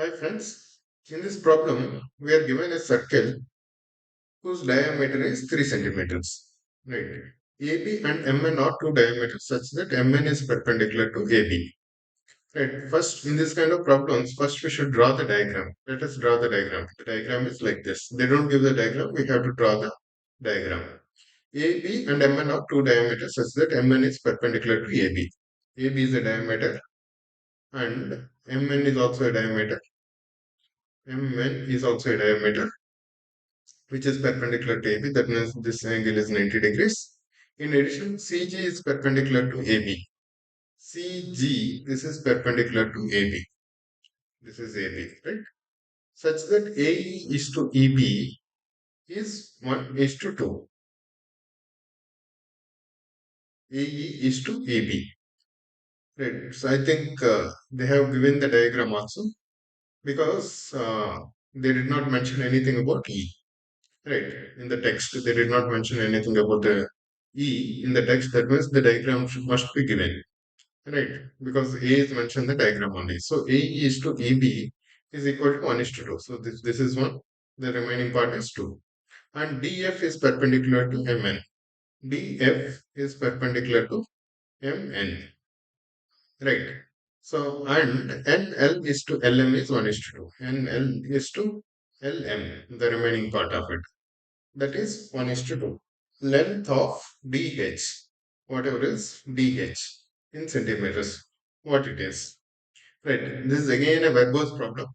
Hi friends, in this problem we are given a circle whose diameter is 3 centimeters. Right. AB and MN are two diameters such that MN is perpendicular to AB. Right. First, in this kind of problems, first we should draw the diagram. Let us draw the diagram. The diagram is like this. They don't give the diagram, we have to draw the diagram. AB and MN are two diameters such that MN is perpendicular to AB. AB is a diameter and MN is also a diameter. MN is also a diameter which is perpendicular to AB. That means this angle is 90 degrees. In addition, CG is perpendicular to AB. CG, this is perpendicular to AB. This is AB, right? Such that AE is to EB is 1 is to 2. AE is to AB. Right. So I think they have given the diagram also because they did not mention anything about E. Right. In the text, they did not mention anything about the E in the text. That means the diagram must be given. Right, because A is mentioned in the diagram only. So AE is to EB is equal to 1 is to 2. So this is 1, the remaining part is 2. And DF is perpendicular to MN. DF is perpendicular to MN. Right. So and NL is to LM is 1 is to 2. NL is to LM, the remaining part of it. That is 1 is to 2. Length of DH, whatever is DH in centimeters, what it is. Right. This is again a verbose problem,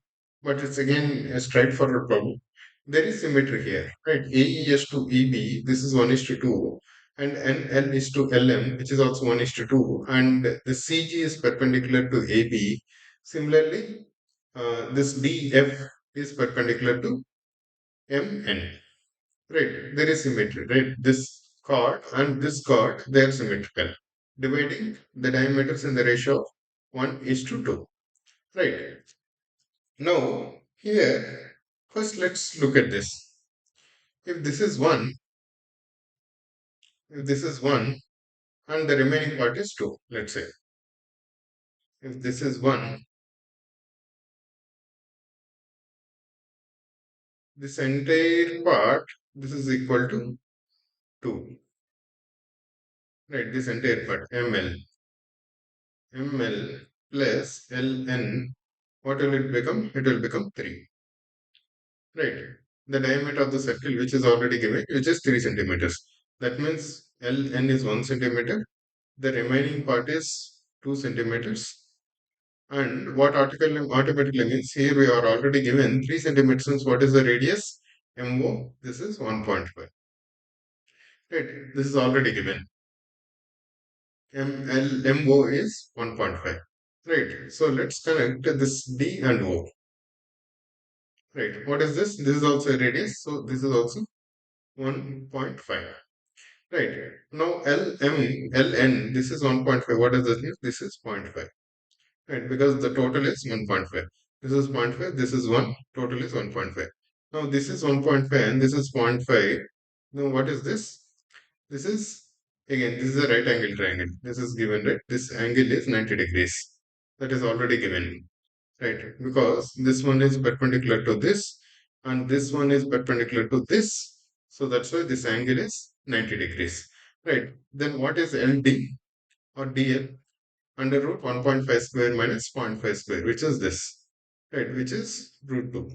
but it's again a straightforward problem. There is symmetry here, right? AE is to EB, this is 1 is to 2, and NL is to LM, which is also 1 is to 2, and the CG is perpendicular to AB. Similarly, this DF is perpendicular to MN. Right, there is symmetry, right? This chord and this chord, they are symmetrical, dividing the diameters in the ratio of 1 is to 2. Right. Now, here, first let's look at this. If this is 1, if this is 1, and the remaining part is 2, let's say. If this is 1, this entire part, this is equal to 2. Right, this entire part, ML. ML plus LN, what will it become? It will become 3. Right. The diameter of the circle, which is already given, which is 3 centimeters. That means Ln is 1 centimeter. The remaining part is 2 centimeters. And what article automatically means here we are already given 3 centimeters. What is the radius? MO. This is 1.5. Right. This is already given. MO is 1.5. Right. So let's connect this D and O. Right. What is this? This is also a radius. So this is also 1.5. Right. Now LN, this is 1.5. What does this mean? This is zero point 0.5. Right. Because the total is 1.5. This is zero point 0.5. This is 1. Total is 1.5. Now this is 1.5 and this is zero point 0.5. Now what is this? This is, again, this is a right angle triangle. This is given, right? This angle is 90 degrees. That is already given. Right. Because this one is perpendicular to this and this one is perpendicular to this. So that's why this angle is 90 degrees. Right. Then what is LD or DL? Under root 1.5 square minus zero point 0.5 square, which is this. Right. Which is root 2.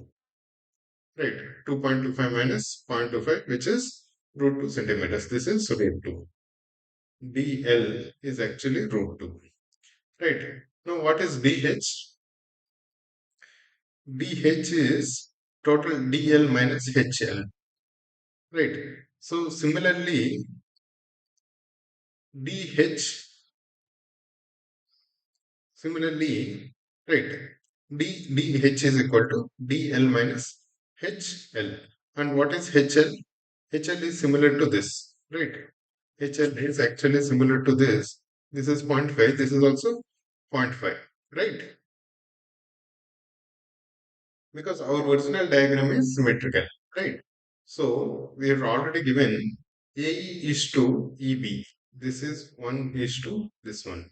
Right. 2.25 minus 0.25, which is root 2 centimeters. This is root 2. DL is actually root 2. Right. Now what is DH? DH is total DL minus HL. Right. So similarly, DH, similarly, right, DH is equal to DL minus HL. And what is HL? HL is similar to this, right? HL is actually similar to this. This is zero point 0.5, this is also zero point 0.5, right? Because our original diagram is symmetrical, right? So we have already given AE is to EB. This is 1 is to this one.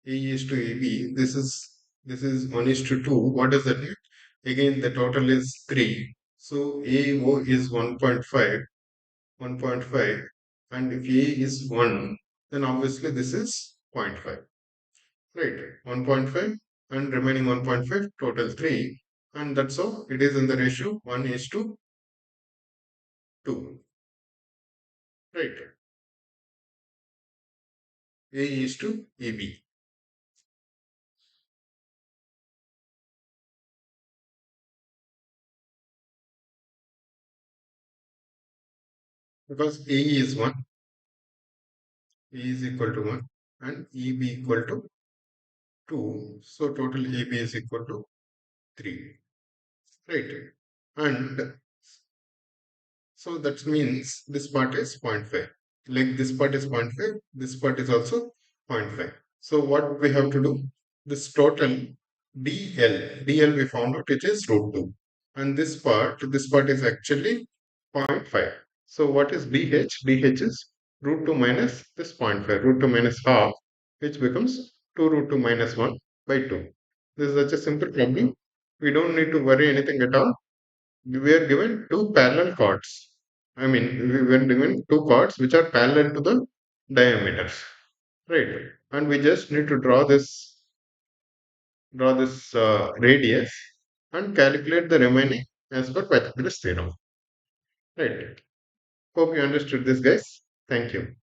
AE is to EB. This is 1 is to 2. What does that mean? Again, the total is 3. So AO is 1.5, 1.5. And if A is 1, then obviously this is zero point 0.5. Right, 1.5 and remaining 1.5, total 3. And that's how it is in the ratio 1 is to 2. Right, A is to AB. Because A is 1, A is equal to 1, and EB equal to 2. So total AB is equal to 3. Right. And so that means this part is zero point 0.5. Like this part is zero point 0.5, this part is also zero point 0.5. So what we have to do? This total DL we found out it is root 2. And this part is actually zero point 0.5. So what is DH? DH is root 2 minus this zero point 0.5, root 2 minus half, which becomes 2 root 2 minus 1 by 2. This is such a simple problem. We don't need to worry anything at all. We were given two parallel chords. I mean, we were given two chords which are parallel to the diameters, right? And we just need to draw this radius and calculate the remaining as per Pythagoras theorem, right? Hope you understood this, guys. Thank you.